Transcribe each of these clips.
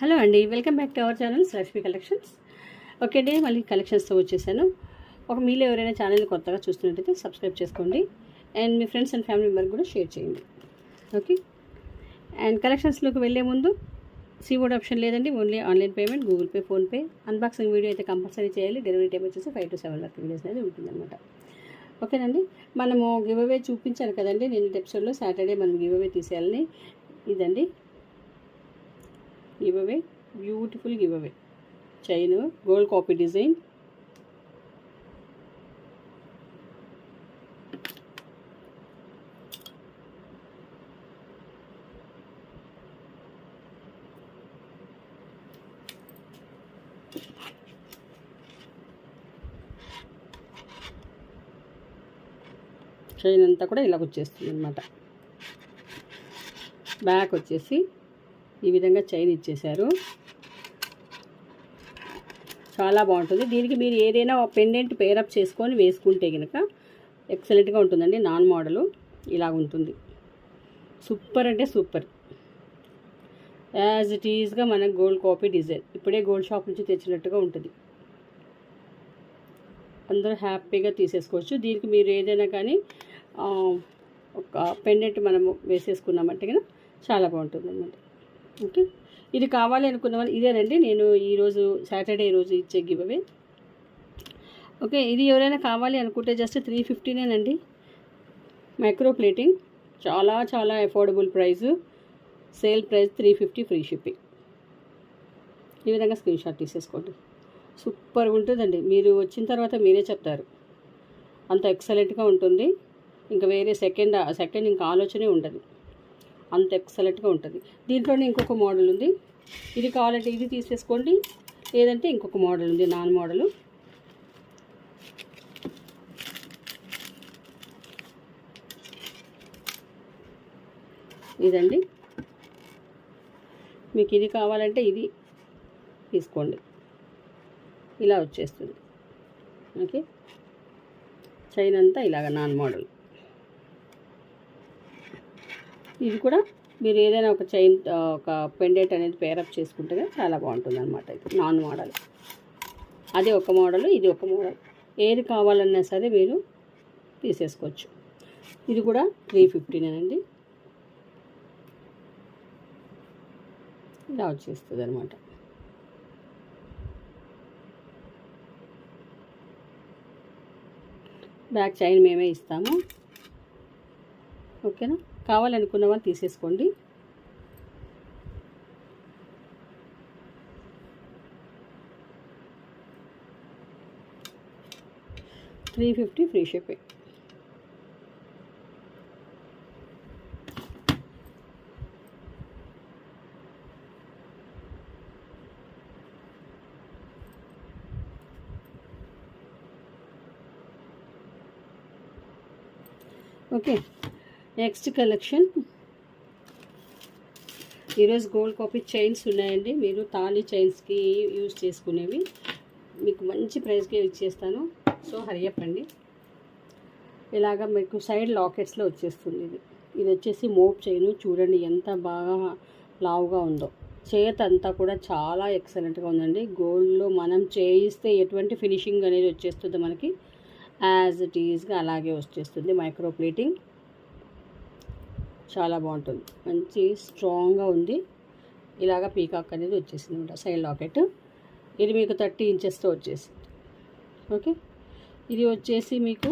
Hello అండి, welcome back to our channel Lakshmi collections. Okay అండి, మళ్ళీ కలెక్షన్స్తో వచ్చేసాను. మీలో ఎవరైనా ఛానల్ కొత్తగా చూస్తున్నట్టయితే సబ్స్క్రైబ్ చేసుకోండి అండ్ మీ ఫ్రెండ్స్ అండ్ ఫ్యామిలీ మెంబర్కి కూడా షేర్ చేయండి. ఓకే, అండ్ కలెక్షన్స్లోకి వెళ్ళే ముందు సీఓడి ఆప్షన్ లేదండి, only online payment, Google Pay, PhonePe. Unboxing video అయితే కంపల్సరీ చేయాలి. డెలివరీ టైం వచ్చేసి 5 to 7 వరకు వీడియోస్ అనేది ఉంటుందన్నమాట. ఓకేనండి, మనము గివ్ అవే చూపించాను కదండి నేను ఎపిసోడ్లో. సాటర్డే మనం గివ్ అవే తీసేయాలని. ఇదండి give away, beautiful give away chain, gold copy design. Chain అంతా కూడా ఇలా వచ్చేస్తుంది అన్నమాట. బ్యాక్ వచ్చేసి ఈ విధంగా చైన్ ఇచ్చేశారు. చాలా బాగుంటుంది. దీనికి మీరు ఏదైనా పెండెంట్ పేరప్ చేసుకొని వేసుకుంటే కనుక ఎక్సలెంట్గా ఉంటుందండి. నాన్ మోడలు ఇలా ఉంటుంది. సూపర్ అంటే సూపర్. యాజ్ ఇట్ ఈజ్గా మనకు గోల్డ్ కాపీ డిజైన్ ఇప్పుడే గోల్డ్ షాప్ నుంచి తెచ్చినట్టుగా ఉంటుంది. అందరూ హ్యాపీగా తీసేసుకోవచ్చు. దీనికి మీరు ఏదైనా కానీ ఒక పెండెంట్ మనము వేసేసుకున్నామంటే కనుక చాలా బాగుంటుంది అన్నమాట. ఓకే, ఇది కావాలి అనుకున్న వాళ్ళు ఇదేనండి నేను ఈరోజు సాటర్డే రోజు ఇచ్చే గివ్ అవే. ఓకే, ఇది ఎవరైనా కావాలి అనుకుంటే జస్ట్ 350నేనండి. మైక్రో ప్లేటింగ్, చాలా చాలా affordable price. Sale price 350, free shipping. ఈ విధంగా స్క్రీన్ షాట్ తీసేసుకోండి. సూపర్గా ఉంటుందండి. మీరు వచ్చిన తర్వాత మీరే చెప్తారు, అంత ఎక్సలెంట్గా ఉంటుంది. ఇంకా వేరే సెకండ్ ఇంకా ఆలోచనే ఉండదు, అంత ఎక్సలెంట్గా ఉంటుంది. దీంట్లోనే ఇంకొక మోడల్ ఉంది. ఇది కావాలంటే ఇది తీసేసుకోండి, లేదంటే ఇంకొక మోడల్ ఉంది, నాన్ మోడలు. ఇదండి, మీకు ఇది కావాలంటే ఇది తీసుకోండి, ఇలా వచ్చేస్తుంది. ఓకే, చైన్ అంతా ఇలాగ నాన్ మోడల్. ఇది కూడా మీరు ఏదైనా ఒక చైన్ ఒక పెండెంట్ అనేది పేరప్ చేసుకుంటే చాలా బాగుంటుంది అనమాట. ఇది నాన్ మోడల్, అదే ఒక మోడల్, ఇది ఒక మోడల్. ఏది కావాలన్నా సరే మీరు తీసేసుకోవచ్చు. ఇది కూడా 350నేనండి. ఇలా వచ్చేస్తుంది అనమాట. బ్యాక్ చైన్ మేమే ఇస్తాము. ఓకేనా, కావాలనుకున్న వాళ్ళు తీసేసుకోండి. $350 free shipping. Okay, next collection. ఈరోజు గోల్డ్ కాపీ చైన్స్ ఉన్నాయండి. మీరు తాళి చైన్స్కి యూజ్ చేసుకునేవి మీకు మంచి ప్రైస్కి ఇచ్చేస్తాను. సో హరియప్ అండి. ఇలాగ మీకు సైడ్ లాకెట్స్లో వచ్చేస్తుంది. ఇది వచ్చేసి మోప్ చైన్. చూడండి ఎంత బాగా లావుగా ఉందో. చేత అంతా కూడా చాలా ఎక్సలెంట్గా ఉందండి. గోల్డ్లో మనం చేయిస్తే ఎటువంటి ఫినిషింగ్ అనేది వచ్చేస్తుంది మనకి, యాజ్ ఇట్ ఈజ్గా అలాగే వచ్చేస్తుంది. మైక్రో ప్లేటింగ్ చాలా బాగుంటుంది, మంచి స్ట్రాంగ్గా ఉంది. ఇలాగ పీకాక్ అనేది వచ్చేసింది అనమాట సైడ్ లాకెట్. ఇది మీకు 30 ఇంచెస్తో వచ్చేసింది. ఓకే, ఇది వచ్చేసి మీకు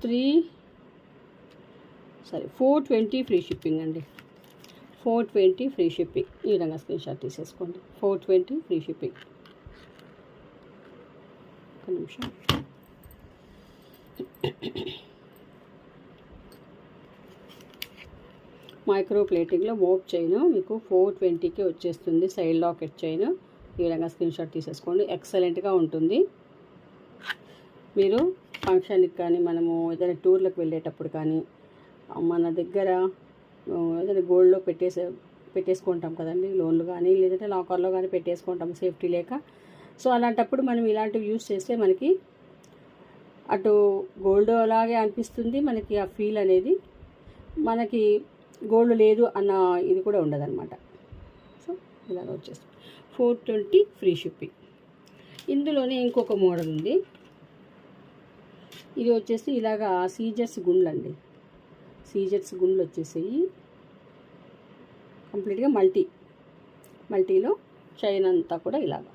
420 ఫ్రీ షిప్పింగ్ అండి. 420 ఫ్రీ షిప్పింగ్. ఈ విధంగా స్క్రీన్ షాట్ తీసేసుకోండి. 420 ఫ్రీ షిప్పింగ్. ఒక నిమిషం. మైక్రో ప్లేటింగ్లో మోప్ చైన్ మీకు 420కి వచ్చేస్తుంది. Side locket chain. ఈ విధంగా స్క్రీన్ షాట్ తీసేసుకోండి. ఎక్సలెంట్గా ఉంటుంది. మీరు ఫంక్షన్కి కానీ, మనము ఏదైనా టూర్లకు వెళ్ళేటప్పుడు కానీ, మన దగ్గర ఏదైనా గోల్డ్లో పెట్టేసుకుంటాం కదండి, లోన్లు కానీ లేదంటే లాకర్లో కానీ పెట్టేసుకుంటాం సేఫ్టీ లేక. సో అలాంటప్పుడు మనం ఇలాంటివి యూజ్ చేస్తే మనకి అటు గోల్డ్ అలాగే అనిపిస్తుంది, మనకి ఆ ఫీల్ అనేది. మనకి గోల్డ్ లేదు అన్న ఇది కూడా ఉండదన్నమాట. సో ఇలాగ వచ్చేస్తుంది. 420 ఫ్రీ షిప్పింగ్. ఇందులోనే ఇంకొక మోడల్ ఉంది. ఇది వచ్చేసి ఇలాగా సీజర్స్ గుండ్లు అండి. సీజర్స్ గుండ్లు వచ్చేసాయి. కంప్లీట్గా మల్టీలో చైన్ అంతా కూడా ఇలాగ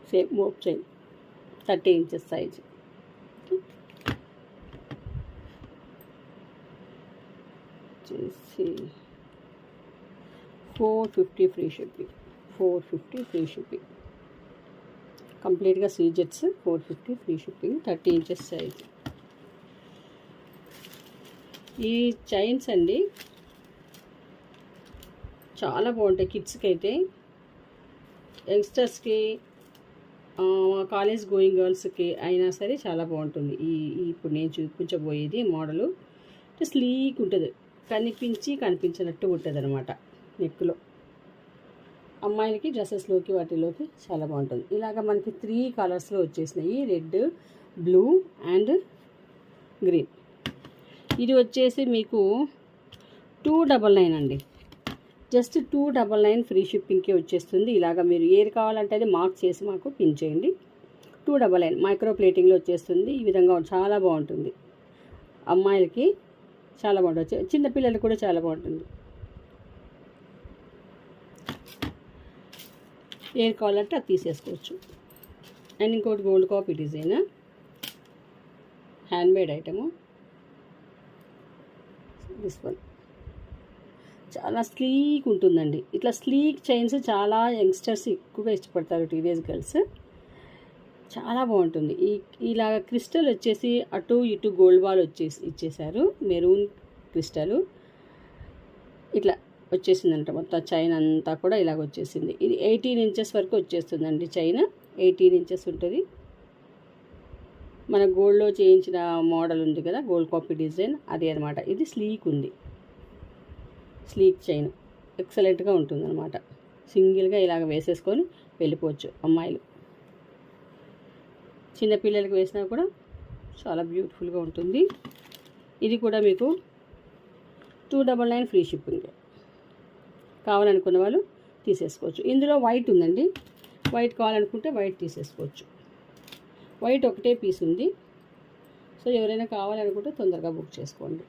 same mop chain 30 inches size. వచ్చేసి 450 ఫ్రీ షిప్పింగ్. 450 free shipping. కంప్లీట్గా సీజెట్స్ 450 ఫ్రీ షిప్పింగ్. 30 inches size. ఈ చైన్స్ అండి చాలా బాగుంటాయి. కిడ్స్కి అయితే, యంగ్స్టర్స్కి, కాలేజ్ గోయింగ్ గర్ల్స్కి అయినా సరే చాలా బాగుంటుంది. ఇప్పుడు నేను చూపించబోయేది మోడలు స్లీక్ ఉంటుంది. కనిపించినట్టు ఉంటుంది అనమాట నెక్లో. అమ్మాయిలకి డ్రెస్సెస్లోకి వాటిలోకి చాలా బాగుంటుంది. ఇలాగ మనకి 3 కలర్స్లో వచ్చేసినాయి. Red, blue and green. ఇది వచ్చేసి మీకు 299 అండి. జస్ట్ 299 ఫ్రీ షిప్పింగ్కి వచ్చేస్తుంది. ఇలాగ మీరు ఏది కావాలంటే అది మార్క్ చేసి మాకు పిన్ చేయండి. 299 మైక్రో ప్లేటింగ్లో వచ్చేస్తుంది. ఈ విధంగా చాలా బాగుంటుంది. అమ్మాయిలకి చాలా బాగుంటుంది. చిన్నపిల్లలకి కూడా చాలా బాగుంటుంది. ఏది కావాలంటే అది తీసేసుకోవచ్చు. అండ్ ఇంకోటి gold copy design, handmade item. This one చాలా స్లీక్ ఉంటుందండి. ఇట్లా స్లీక్ చైన్స్ చాలా యంగ్స్టర్స్ ఎక్కువగా ఇష్టపడతారు, టీనేజ్ గర్ల్స్. చాలా బాగుంటుంది. ఇలాగ క్రిస్టల్ వచ్చేసి అటు ఇటు గోల్డ్ బాల్ ఇచ్చేసారు. మెరూన్ క్రిస్టల్ ఇట్లా వచ్చేసిందంట. మొత్తం చైన్ అంతా కూడా ఇలాగ వచ్చేసింది. ఇది 18 ఇంచెస్ వరకు వచ్చేస్తుందండి. చైన్ 18 ఇంచెస్ ఉంటుంది. మన గోల్డ్లో చేయించిన మోడల్ ఉంది కదా, గోల్డ్ కాపీ డిజైన్, అదే అనమాట. ఇది స్లీక్ ఉంది. స్లీక్ చైన్ ఎక్సలెంట్గా ఉంటుంది అనమాట. సింగిల్గా ఇలాగ వేసేసుకొని వెళ్ళిపోవచ్చు అమ్మాయిలు. చిన్నపిల్లలకి వేసినా కూడా చాలా బ్యూటిఫుల్గా ఉంటుంది. ఇది కూడా మీకు 299 ఫ్రీ షిప్పింగ్. కావాలనుకున్న వాళ్ళు తీసేసుకోవచ్చు. ఇందులో వైట్ ఉందండి. వైట్ కావాలనుకుంటే వైట్ తీసేసుకోవచ్చు. వైట్ ఒకటే పీస్ ఉంది. సో ఎవరైనా కావాలనుకుంటే తొందరగా బుక్ చేసుకోండి.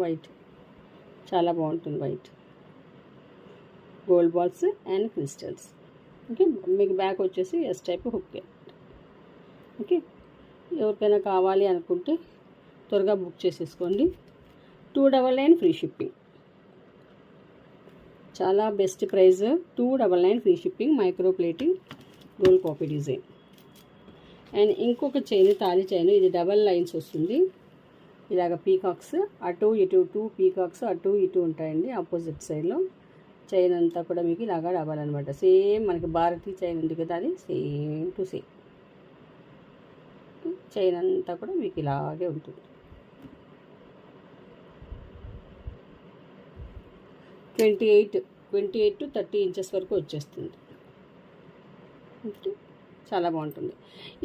వైట్ చాలా బాగుంటుంది. White gold balls and crystals. Okay, మీకు బ్యాక్ వచ్చేసి ఎస్ టైప్ హుక్. ఓకే, ఎవరికైనా కావాలి అనుకుంటే త్వరగా బుక్ చేసేసుకోండి. 299 ఫ్రీ షిప్పింగ్. చాలా best price. 299 free shipping. Micro plating gold copy design. And ఇంకొక చైన్, తాళి చైన్. ఇది డబల్ లైన్స్ వస్తుంది. ఇలాగ పీకాక్స్ అటు ఇటు, 2 పీకాక్స్ అటు ఇటు ఉంటాయండి ఆపోజిట్ సైడ్లో. చైన్ అంతా కూడా మీకు ఇలాగా డబల్ అనమాట. సేమ్ మనకి భారతీ చైన్ ఉంది కదా, అది సేమ్ టు సేమ్. చైన్ అంతా కూడా మీకు ఇలాగే ఉంటుంది. 28 to 30 ఇంచెస్ వరకు వచ్చేస్తుంది. ఓకే, చాలా బాగుంటుంది.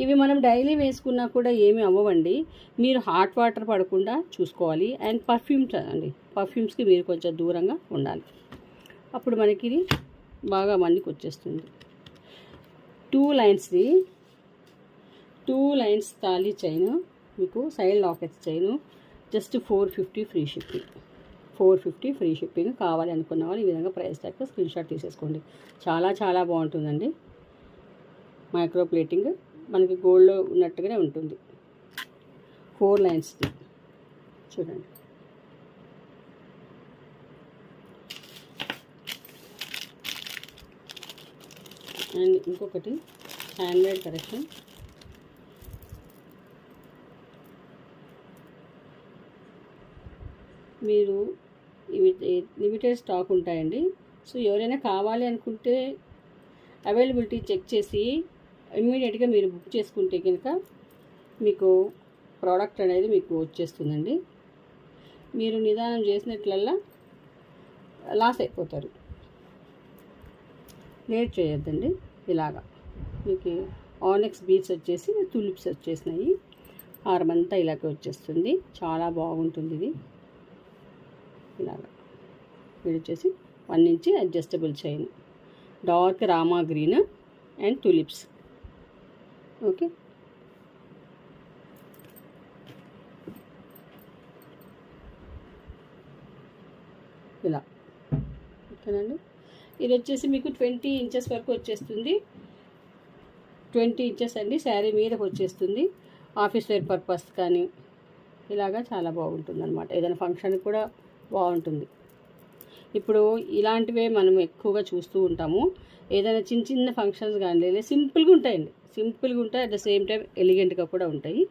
ఇవి మనం డైలీ వేసుకున్నా కూడా ఏమీ అవ్వవండి. మీరు హాట్ వాటర్ పడకుండా చూసుకోవాలి. అండ్ పర్ఫ్యూమ్స్ అండి, పర్ఫ్యూమ్స్కి మీరు కొంచెం దూరంగా ఉండాలి. అప్పుడు మనకి ఇది బాగా మన్నికి వచ్చేస్తుంది. 2 లైన్స్ది, 2 లైన్స్ తాళీ చైన్, మీకు side lockets chain. Just 450 free shipping. 450 free shipping. కావాలి అనుకున్న వాళ్ళు ఈ విధంగా ప్రైస్ ట్యాగ్ స్క్రీన్ షాట్ తీసేసుకోండి. చాలా చాలా బాగుంటుందండి. మైక్రో ప్లేటింగ్ మనకి గోల్డ్లో ఉన్నట్టుగానే ఉంటుంది. 4 లైన్స్ చూడండి. అండ్ ఇంకొకటి హ్యాండ్మేడ్ కలెక్షన్. మీరు ఇవి లిమిటెడ్ స్టాక్ ఉంటాయండి. సో ఎవరైనా కావాలి అనుకుంటే అవైలబిలిటీ చెక్ చేసి ఇమ్మీడియట్గా మీరు బుక్ చేసుకుంటే కనుక మీకు ప్రోడక్ట్ అనేది మీకు వచ్చేస్తుందండి. మీరు నిదానం చేసినట్లల్లా లాస్ అయిపోతారు. లేట్ చేయొద్దండి. ఇలాగా మీకు ఆనెక్స్ బీడ్స్ వచ్చేసి తులిప్స్ వచ్చేసినాయి. హారమంతా ఇలాగే వచ్చేస్తుంది. చాలా బాగుంటుంది ఇది. ఇలాగా ఇది వచ్చేసి 1 inch adjustable chain. Dark Rama green and tulips. Okay, ఇలా. ఓకేనండి, ఇది వచ్చేసి మీకు 20 ఇంచెస్ వరకు వచ్చేస్తుంది. 20 ఇంచెస్ అండి, శారీ మీదకి వచ్చేస్తుంది. ఆఫీస్ వేర్ పర్పస్ కానీ ఇలాగా చాలా బాగుంటుంది అనమాట. ఏదైనా ఫంక్షన్కి కూడా బాగుంటుంది. ఇప్పుడు ఇలాంటివే మనం ఎక్కువగా చూస్తూ ఉంటాము. ఏదైనా చిన్న చిన్న ఫంక్షన్స్ కానీ లేదా సింపుల్గా ఉంటాయండి, సింపుల్గా ఉంటాయి, అట్ ద సేమ్ టైం ఎలిగెంట్గా కూడా ఉంటాయి.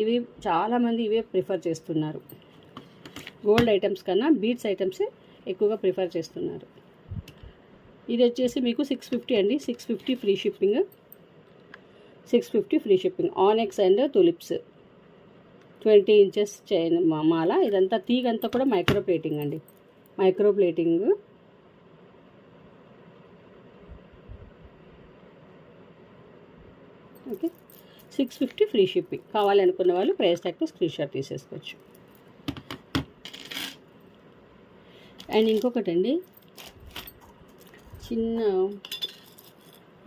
ఇవి చాలామంది ఇవే ప్రిఫర్ చేస్తున్నారు. గోల్డ్ ఐటమ్స్ కన్నా బీడ్స్ ఐటమ్సే ఎక్కువగా ప్రిఫర్ చేస్తున్నారు. ఇది వచ్చేసి మీకు 650 అండి, 650 free shipping. 650 free shipping. Onyx and tulips 20 inches chain మాల. ఇదంతా తీగంతా కూడా మైక్రో ప్లేటింగ్ అండి, micro plating. Okay, 650 free shipping. కావాలనుకున్న వాళ్ళు ప్రైస్ ట్యాగ్తో స్క్రీన్ షాట్ తీసేసుకోవచ్చు. అండ్ ఇంకొకటండి, చిన్న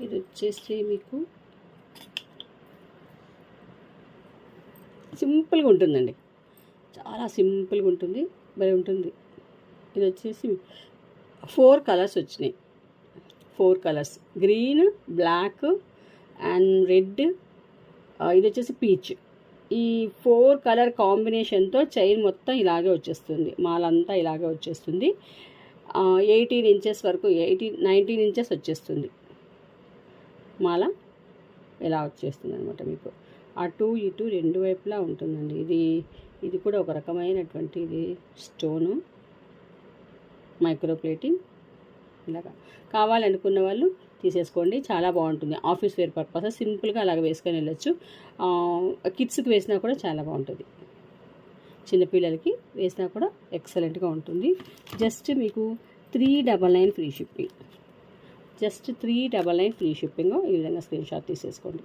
ఇది వచ్చేసి మీకు సింపుల్గా ఉంటుందండి, చాలా సింపుల్గా ఉంటుంది, భలే ఉంటుంది. ఇది వచ్చేసి 4 కలర్స్ వచ్చినాయి. 4 colours, green, black and red, ఇది వచ్చేసి పీచ్. ఈ 4 కలర్ కాంబినేషన్తో చైన్ మొత్తం ఇలాగే వచ్చేస్తుంది, మాలంతా ఇలాగే వచ్చేస్తుంది. 18 ఇంచెస్ వరకు, 19 ఇంచెస్ వచ్చేస్తుంది మాల. ఇలా వచ్చేస్తుంది అనమాట మీకు. అటు ఇటు రెండు వైపులా ఉంటుందండి. ఇది కూడా ఒక రకమైనటువంటి ఇది స్టోను, మైక్రో ప్లేటింగ్. ఇలాగా కావాలనుకున్న వాళ్ళు తీసేసుకోండి, చాలా బాగుంటుంది. ఆఫీస్ వేర్ పర్పస్ సింపుల్గా అలాగ వేసుకొని వెళ్ళచ్చు. కిడ్స్కి వేసినా కూడా చాలా బాగుంటుంది, చిన్నపిల్లలకి వేసినా కూడా ఎక్సలెంట్గా ఉంటుంది. జస్ట్ మీకు 399 free shipping. Just 399 free shipping. ఈ విధంగా స్క్రీన్ షాట్ తీసేసుకోండి.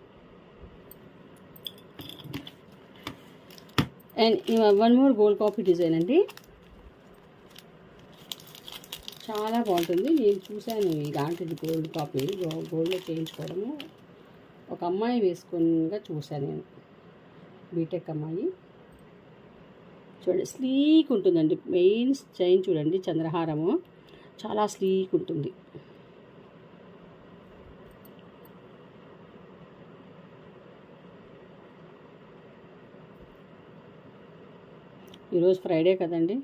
And one more gold copy design అండి, చాలా బాగుంటుంది. నేను చూశాను ఇలాంటిది గోల్డ్ కాపీ, గోల్డ్లో చేయించుకోవడము. ఒక అమ్మాయి వేసుకునిగా చూశాను నేను, బీటెక్ అమ్మాయి. చూడండి, స్లీక్ ఉంటుందండి. మెయిన్ చైన్ చూడండి, చంద్రహారము చాలా స్లీక్ ఉంటుంది. ఈరోజు ఫ్రైడే కదండి,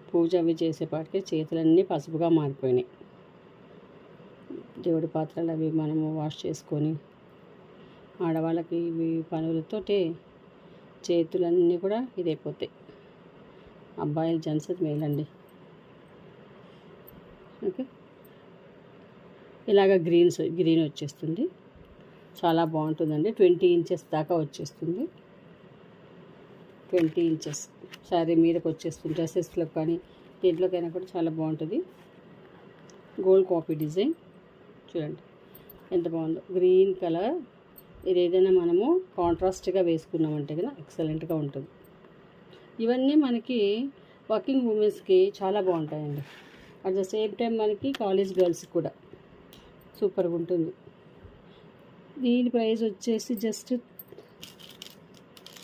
పూజ అవి చేసేపాటికి చేతులన్నీ పసుపుగా మారిపోయినాయి. దేవుడి పాత్రలు అవి మనము వాష్ చేసుకొని, ఆడవాళ్ళకి ఇవి పనులతోటే చేతులన్నీ కూడా ఇదైపోతాయి. అబ్బాయిలు జెంట్స్ మేలండి. ఓకే, ఇలాగ గ్రీన్ వచ్చేస్తుంది, చాలా బాగుంటుందండి. 20 ఇంచెస్ దాకా వచ్చేస్తుంది. 20 ఇంచెస్ శారీ మీదకి వచ్చేస్తుంది. డ్రెస్సెస్లో కానీ దేంట్లోకైనా కూడా చాలా బాగుంటుంది. గోల్డ్ కాపీ డిజైన్ చూడండి ఎంత బాగుందో, గ్రీన్ కలర్. ఇది ఏదైనా మనము కాంట్రాస్ట్గా వేసుకున్నామంటే కదా ఎక్సలెంట్గా ఉంటుంది. ఇవన్నీ మనకి వర్కింగ్ ఉమెన్స్కి చాలా బాగుంటాయండి. అట్ ద సేమ్ టైం మనకి కాలేజ్ గర్ల్స్ కూడా సూపర్గా ఉంటుంది. దీని ప్రైస్ వచ్చేసి జస్ట్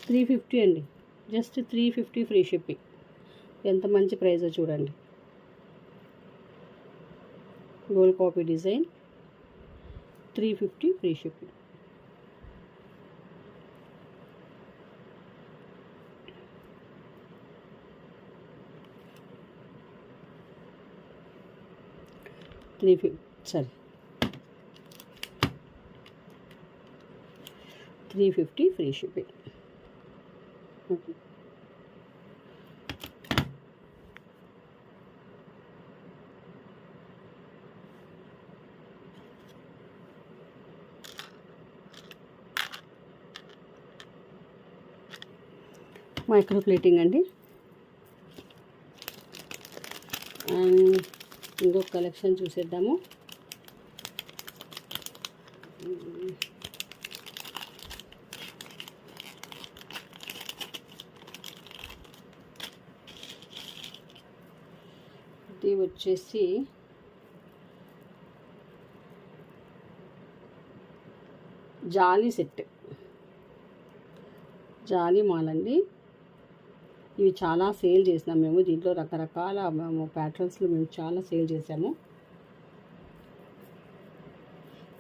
350 అండి, జస్ట్ 350 ఫ్రీ షిప్పింగ్. ఎంత మంచి ప్రైజో చూడండి. Gold copy design 350 free shipping. సరే 350 free shipping. Okay, micro plating అండి. అండ్ ఇంకొక కలెక్షన్ చూసేద్దాము. ఇది వచ్చేసి జాలీ సెట్, జాలీ మాల్ అండి. ఇవి చాలా సేల్ చేసినాం మేము. దీంట్లో రకరకాల మేము ప్యాటర్న్స్లో మేము చాలా సేల్ చేసాము.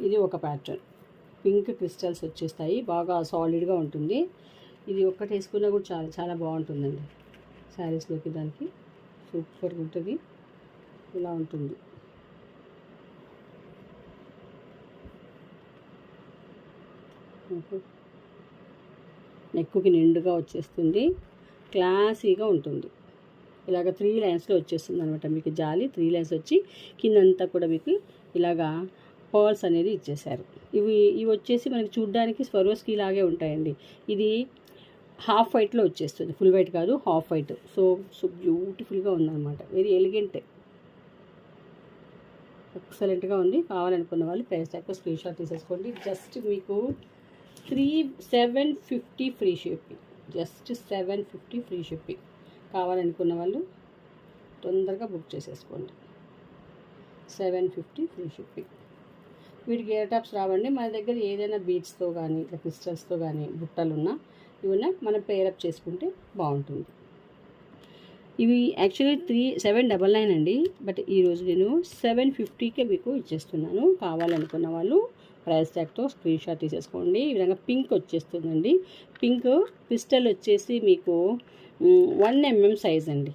ఇది ఒక ప్యాటర్న్, పింక్ క్రిస్టల్స్ వచ్చేస్తాయి, బాగా సాలిడ్గా ఉంటుంది. ఇది ఒక్కటి వేసుకున్నా కూడా చాలా చాలా బాగుంటుందండి. శారీస్లోకి దానికి సూపర్గా ఉంటుంది. ఇలా ఉంటుంది. నెక్కుకి నిండుగా వచ్చేస్తుంది, క్లాసీగా ఉంటుంది. ఇలాగ 3 లైన్స్లో వచ్చేస్తుంది అనమాట మీకు జాలి. 3 లైన్స్ వచ్చి కిందంతా కూడా మీకు ఇలాగా పర్ల్స్ అనేది ఇచ్చేసారు. ఇవి వచ్చేసి మనకి చూడ్డానికి స్వరోస్కి లాగే ఉంటాయండి. ఇది హాఫ్ వైట్లో వచ్చేస్తుంది, ఫుల్ వైట్ కాదు, హాఫ్ వైట్. సో బ్యూటిఫుల్గా ఉందన్నమాట. వెరీ ఎలిగెంట్, ఎక్సలెంట్గా ఉంది. కావాలనుకున్న వాళ్ళు ప్రైస్ ట్యాగ్తో స్క్రీన్ షాట్ తీసేసుకోండి. జస్ట్ మీకు 750 free shipping, just 750 free shipping. కావాలనుకున్న వాళ్ళు తొందరగా బుక్ చేసేసుకోండి. 750 ఫ్రీ షిప్పింగ్. వీటికి ఇయర్ టాప్స్ రావండి. మన దగ్గర ఏదైనా బీడ్స్తో కానీ ఇట్లా క్రిస్టల్స్తో కానీ బుట్టలున్నా ఇవన్నా మనం పేరప్ చేసుకుంటే బాగుంటుంది. ఇవి యాక్చువల్లీ 799 అండి, బట్ ఈరోజు నేను 750కే మీకు ఇచ్చేస్తున్నాను. కావాలనుకున్న వాళ్ళు ప్రైస్ ట్యాగ్తో స్క్రీన్ షాట్ తీసేసుకోండి. ఈ విధంగా పింక్ వచ్చేస్తుందండి. పింక్ క్రిస్టల్ వచ్చేసి మీకు 1 mm సైజ్ అండి,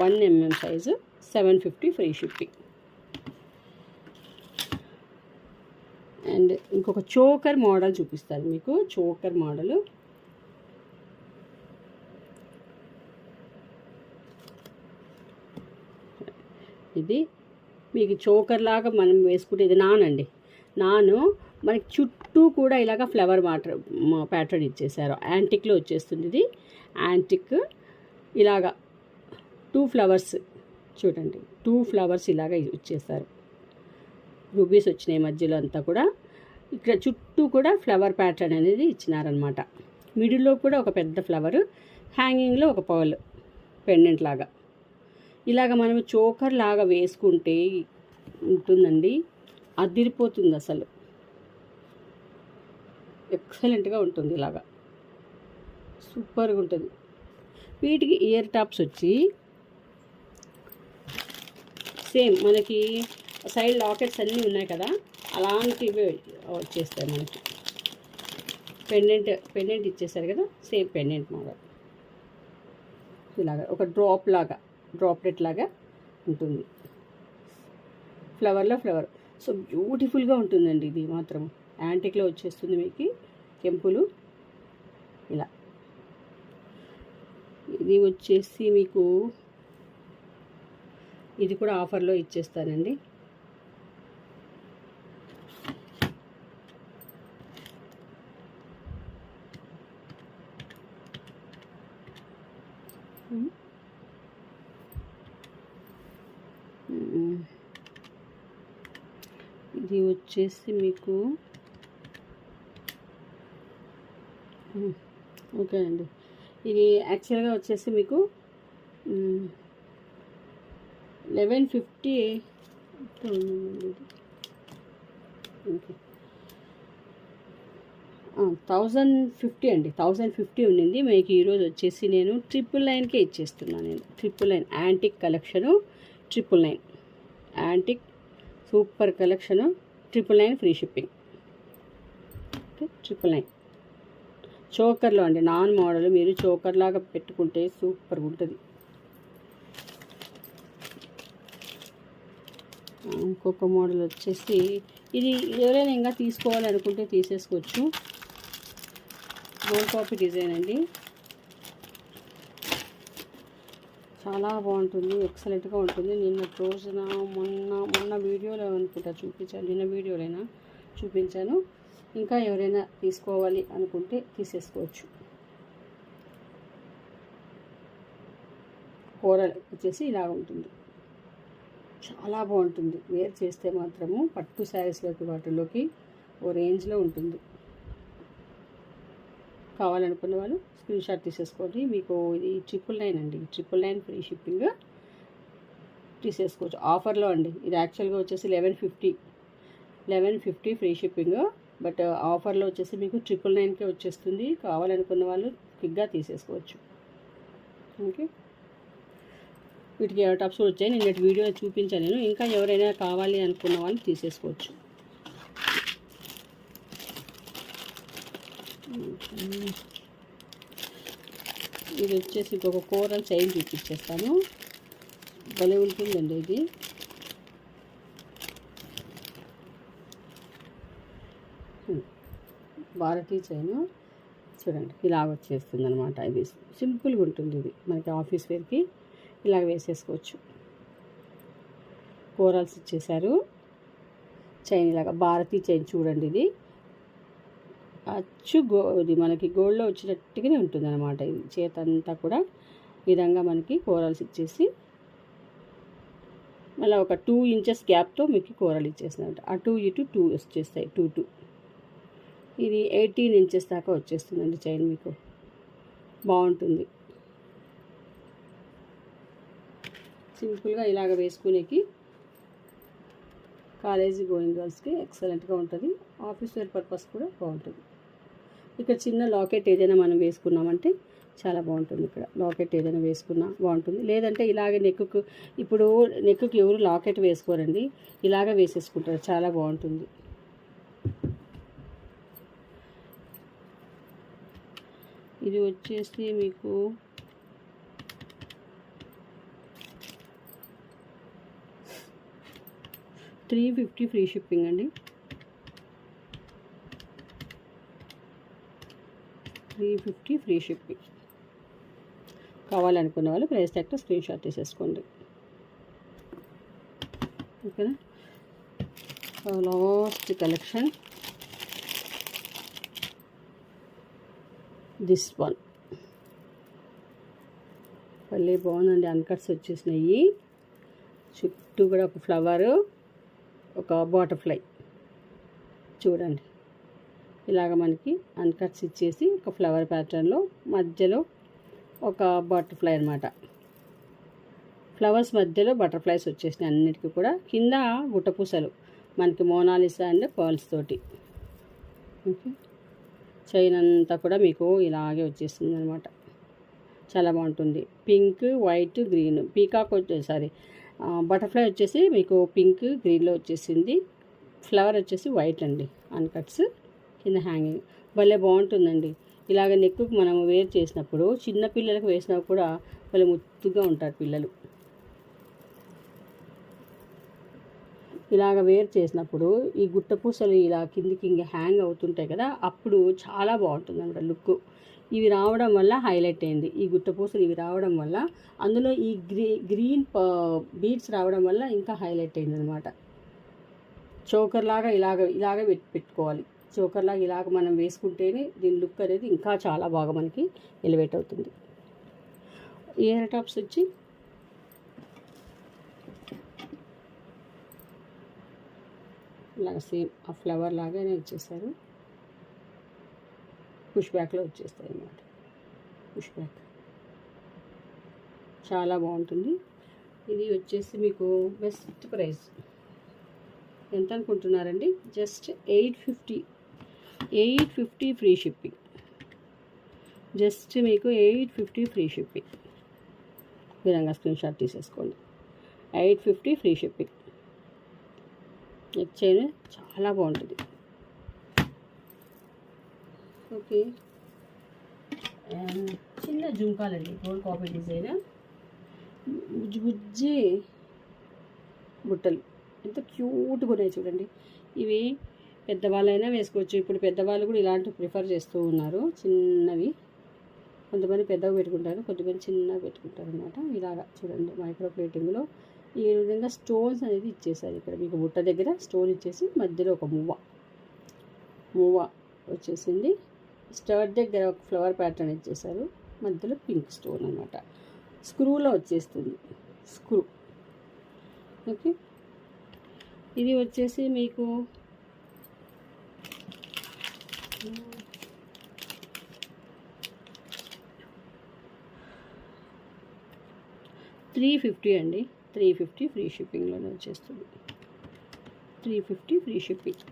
1 mm size, 750 free shipping. And ఇంకొక చోకర్ మోడల్ చూపిస్తారు మీకు. చోకర్ మోడలు ఇది మీకు చోకర్ లాగా మనం వేసుకుంటే, ఇది నాన్ అండి. నాను మనకి చుట్టూ కూడా ఇలాగ ఫ్లవర్ ప్యాటర్న్ ఇచ్చేసారు. యాంటిక్లో వచ్చేస్తుంది ఇది. యాంటిక్ ఇలాగా 2 ఫ్లవర్స్ చూడండి, 2 ఫ్లవర్స్ ఇలాగ ఇచ్చేసారు. రూబీస్ వచ్చినాయి మధ్యలో అంతా కూడా. ఇక్కడ చుట్టూ కూడా ఫ్లవర్ ప్యాటర్న్ అనేది ఇచ్చినారనమాట. మిడిల్లో కూడా ఒక పెద్ద ఫ్లవర్, హ్యాంగింగ్లో ఒక పర్ల్ పెండెంట్ లాగా. ఇలాగ మనం చోకర్ లాగా వేసుకుంటే ఉంటుందండి, అదిరిపోతుంది అసలు. ఎక్సలెంట్గా ఉంటుంది, ఇలాగా సూపర్గా ఉంటుంది. వీటికి ఇయర్ టాప్స్ వచ్చి సేమ్ మనకి సైడ్ లాకెట్స్ అన్నీ ఉన్నాయి కదా, అలాంటివి వచ్చేస్తాయి మనకి. పెండెంట్ ఇచ్చేసారు కదా, సేమ్ పెండెంట్ మోడల్. ఇలాగా ఒక డ్రాప్లెట్ లాగా ఉంటుంది, ఫ్లవర్లో ఫ్లవర్. సో బ్యూటిఫుల్గా ఉంటుందండి. ఇది మాత్రం యాంటిక్లో వచ్చేస్తుంది మీకు, కెంపులు ఇలా. ఇది వచ్చేసి మీకు ఇది కూడా ఆఫర్లో ఇచ్చేస్తానండి. ఇది వచ్చేసి మీకు ఓకే అండి. ఇది యాక్చువల్గా వచ్చేసి మీకు 1150 ఓకే 1050 అండి. 1050 ఉండింది మీకు. ఈరోజు వచ్చేసి నేను 999కే ఇచ్చేస్తున్నాను. నేను 999 antique collection 999 antique super collection 999 free shipping. Okay 999 చోకర్లో అండి, నాన్ మోడల్. మీరు చోకర్ లాగా పెట్టుకుంటే సూపర్గా ఉంటుంది. ఇంకొక మోడల్ వచ్చేసి ఇది ఎవరైనా ఇంకా తీసుకోవాలనుకుంటే తీసేసుకోవచ్చు. గోల్డ్ కాపీ డిజైన్ అండి, చాలా బాగుంటుంది, ఎక్సలెంట్గా ఉంటుంది. నిన్న రోజున మొన్న వీడియోలో అనుకుంటా చూపించాను, నిన్న వీడియోలైనా చూపించాను. ఇంకా ఎవరైనా తీసుకోవాలి అనుకుంటే తీసేసుకోవచ్చు. కూరలు వచ్చేసి ఇలా ఉంటుంది, చాలా బాగుంటుంది. వేర్ చేస్తే మాత్రము పట్టు శారీస్లోకి వాటిలోకి ఓ రేంజ్లో ఉంటుంది. కావాలనుకున్న వాళ్ళు స్క్రీన్ షాట్ తీసేసుకోండి. మీకు ఇది 999 అండి, 999 ఫ్రీ షిప్పింగ్ తీసేసుకోవచ్చు ఆఫర్లో అండి. ఇది యాక్చువల్గా వచ్చేసి 1150 ఫ్రీ షిప్పింగ్. బట్ ఆఫర్లో వచ్చేసి మీకు 999కే వచ్చేస్తుంది. కావాలనుకున్న వాళ్ళు క్విక్గా తీసేసుకోవచ్చు. ఓకే, వీటికి ఇయర్ టాప్స్ కూడా వచ్చాయి. నిన్నటి వీడియో చూపించాను నేను. ఇంకా ఎవరైనా కావాలి అనుకున్న వాళ్ళు తీసేసుకోవచ్చు. ఇది వచ్చేసి ఇంకొక కోరల్ చైన్ చూపించేస్తాను. భలే ఉంటుందండి ఇది. భారతీ చైన్ చూడండి, ఇలాగ వచ్చేస్తుంది అనమాట. ఇది సింపుల్గా ఉంటుంది. ఇది మనకి ఆఫీస్ వేర్కి ఇలాగ వేసేసుకోవచ్చు. కోరల్స్ ఇచ్చేసారు. చైన్ ఇలాగ భారతీ చైన్ చూడండి. ఇది అచ్చు ఇది మనకి గోల్డ్లో వచ్చినట్టుగానే ఉంటుంది అనమాట. ఇది చేత అంతా కూడా ఈ విధంగా మనకి కోరల్స్ ఇచ్చేసి మళ్ళీ ఒక 2 ఇంచెస్ గ్యాప్తో మీకు కోరల్ ఇచ్చేసినట్టు. అటు ఇటు 2 వచ్చేస్తాయి. 2 ఇది 18 ఇంచెస్ దాకా వచ్చేస్తుందండి చైన్. మీకు బాగుంటుంది. సింపుల్గా ఇలాగ వేసుకునేకి కాలేజీ గోయింగ్ గర్ల్స్కి ఎక్సలెంట్గా ఉంటుంది. ఆఫీస్ వేర్ పర్పస్ కూడా బాగుంటుంది. ఇక్కడ చిన్న లాకెట్ ఏదైనా మనం వేసుకున్నామంటే చాలా బాగుంటుంది. ఇక్కడ లాకెట్ ఏదైనా వేసుకున్నా బాగుంటుంది. లేదంటే ఇలాగే నెక్కు, ఇప్పుడు నెక్కుకి ఎవరు లాకెట్ వేసుకోరండి, ఇలాగ వేసేసుకుంటారు. చాలా బాగుంటుంది. ఇది వచ్చేసి మీకు $350 ఫ్రీ షిప్పింగ్ అండి. 350 ఫ్రీ షిప్పింగ్. కావాలనుకున్న వాళ్ళు ప్రైస్ ట్యాగ్తో స్క్రీన్ షాట్ తీసేసుకోండి. ఓకేనా. Last collection this one. భలే బాగుందండి. అన్కట్స్ వచ్చేసినాయి. చుట్టూ కూడా ఒక ఫ్లవరు, ఒక బటర్ఫ్లై చూడండి. ఇలాగ మనకి అన్కట్స్ ఇచ్చేసి ఒక ఫ్లవర్ ప్యాటర్న్లో మధ్యలో ఒక బటర్ఫ్లై అనమాట. ఫ్లవర్స్ మధ్యలో బటర్ఫ్లైస్ వచ్చేసినాయి అన్నిటికీ కూడా. కింద గుట్టపూసలు మనకి మోనాలిసా అండ్ పర్ల్స్ తోటి. ఓకే, చైన్ అంతా కూడా మీకు ఇలాగే వచ్చేస్తుంది అనమాట. చాలా బాగుంటుంది. Pink, white, green. Peacock sorry butterfly వచ్చేసి మీకు పింక్ గ్రీన్లో వచ్చేసింది. ఫ్లవర్ వచ్చేసి వైట్ అండి. అన్కట్స్ కింద హ్యాంగింగ్ భలే బాగుంటుందండి. ఇలాగ నెక్కుకు మనం వేర్ చేసినప్పుడు చిన్న పిల్లలకు వేసినా కూడా భలే ముద్దుగా ఉంటారు పిల్లలు. ఇలాగ వేర్ చేసినప్పుడు ఈ గుట్టపూసలు ఇలా కిందికి ఇంక హ్యాంగ్ అవుతుంటాయి కదా, అప్పుడు చాలా బాగుంటుంది అన్నమాట లుక్. ఇవి రావడం వల్ల హైలైట్ అయింది. ఈ గుట్టపూసలు ఇవి రావడం వల్ల, అందులో ఈ గ్రీన్ బీడ్స్ రావడం వల్ల ఇంకా హైలైట్ అయింది అనమాట. చోకర్ లాగా ఇలాగ పెట్టుకోవాలి. చోకర్ లాగా ఇలాగ మనం వేసుకుంటేనే దీని లుక్ అనేది ఇంకా చాలా బాగా మనకి ఎలివేట్ అవుతుంది. ఇయర్ టాప్స్ వచ్చి ఇలాగ సేమ్ ఆ ఫ్లవర్ లాగానే ఇచ్చేసారు. పుష్ బ్యాక్లో వచ్చేస్తాయి అన్నమాట. పుష్ బ్యాక్ చాలా బాగుంటుంది. ఇది వచ్చేసి మీకు బెస్ట్ ప్రైస్ ఎంత అనుకుంటున్నారండి? Just 850 free shipping. జస్ట్ మీకు 850 ఫ్రీ షిప్పింగ్. ఈ విధంగా స్క్రీన్ షాట్ తీసేసుకోండి. 850 ఫ్రీ షిప్పింగ్. నెక్ చైన్ చాలా బాగుంటుంది. ఓకే, చిన్న జుంకాలండి. గోల్డ్ కాపీ డిజైన్, బుజ్జి బుట్టలు ఎంత క్యూట్గా ఉన్నాయి చూడండి. ఇవి పెద్దవాళ్ళైనా వేసుకోవచ్చు. ఇప్పుడు పెద్దవాళ్ళు కూడా ఇలాంటివి ప్రిఫర్ చేస్తూ ఉన్నారు. చిన్నవి కొంతమంది పెద్దగా పెట్టుకుంటారు, కొంతమంది చిన్నగా పెట్టుకుంటారు అనమాట. ఇలాగా చూడండి మైక్రో ప్లేటింగ్లో ఈ విధంగా స్టోన్స్ అనేది ఇచ్చేసారు. ఇక్కడ మీకు బుట్ట దగ్గర స్టోన్ ఇచ్చేసి మధ్యలో ఒక మూవ వచ్చేసింది. స్టర్ట్ దగ్గర ఒక ఫ్లవర్ ప్యాటర్న్ ఇచ్చేసారు. మధ్యలో పింక్ స్టోన్ అనమాట. స్క్రూలో వచ్చేస్తుంది. స్క్రూ. ఓకే, ఇది వచ్చేసి మీకు $350 అండి. 350 ఫ్రీ షిప్పింగ్లోనే వచ్చేస్తుంది. 350 ఫ్రీ షిప్పింగ్.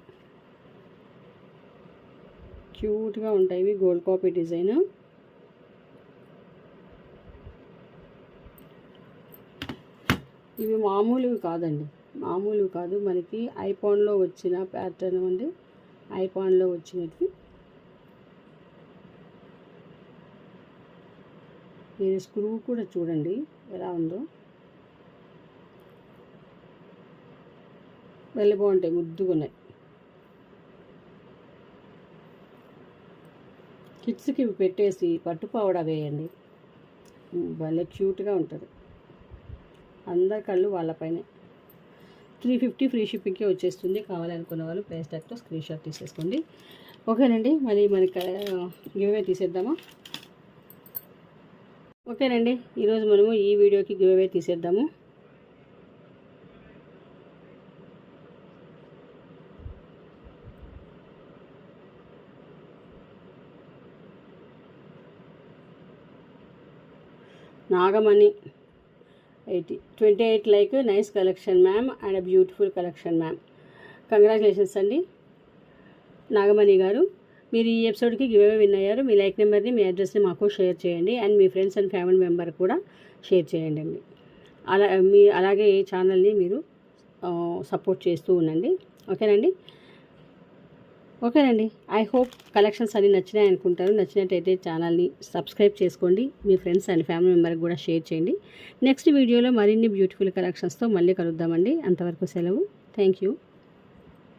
క్యూట్గా ఉంటాయి ఇవి గోల్డ్ కాపీ డిజైన్. ఇవి మామూలువి కాదండి, మామూలువి కాదు. మనకి ఐపాన్లో వచ్చిన ప్యాటర్న్ అండి, ఐపాన్లో వచ్చినట్టు. మీరు స్క్రూ కూడా చూడండి ఎలా ఉందో, వెళ్ళి బాగుంటాయి, ముద్దుగా ఉన్నాయి. కిడ్స్కి ఇవి పెట్టేసి పట్టుపావడా వేయండి, భలే క్యూట్గా ఉంటుంది. అందరి కళ్ళు వాళ్ళపైనే. 350 ఫ్రీ షిప్పింగ్కి వచ్చేస్తుంది. కావాలనుకున్న వాళ్ళు ప్రైస్ ట్యాగ్తో స్క్రీన్ షాట్ తీసేసుకోండి. ఓకేనండి, మరి మనకి గివ్ తీసేద్దామా? ఓకేనండి, ఈరోజు మనము ఈ వీడియోకి గివ్ తీసేద్దాము. Nagamani 28 like, nice collection ma'am and beautiful collection ma'am. Congratulations అండి నాగమణి గారు, మీరు ఈ ఎపిసోడ్కి గివ్ అవే విన్ అయ్యారు. మీ లైక్ నెంబర్ని, మీ అడ్రస్ని మాకు షేర్ చేయండి అండ్ మీ ఫ్రెండ్స్ అండ్ ఫ్యామిలీ మెంబర్ కూడా షేర్ చేయండి అండి. అలాగే ఈ ఛానల్ని మీరు సపోర్ట్ చేస్తూ ఉండండి. ఓకేనండి. ఐ హోప్ కలెక్షన్స్ అన్నీ నచ్చినాయి అనుకుంటారు. నచ్చినట్టయితే ఛానల్ని సబ్స్క్రైబ్ చేసుకోండి, మీ ఫ్రెండ్స్ అండ్ ఫ్యామిలీ మెంబర్కి కూడా షేర్ చేయండి. నెక్స్ట్ వీడియోలో మరిన్ని బ్యూటిఫుల్ కలెక్షన్స్తో మళ్ళీ కలుద్దామండి. అంతవరకు సెలవు. Thank you.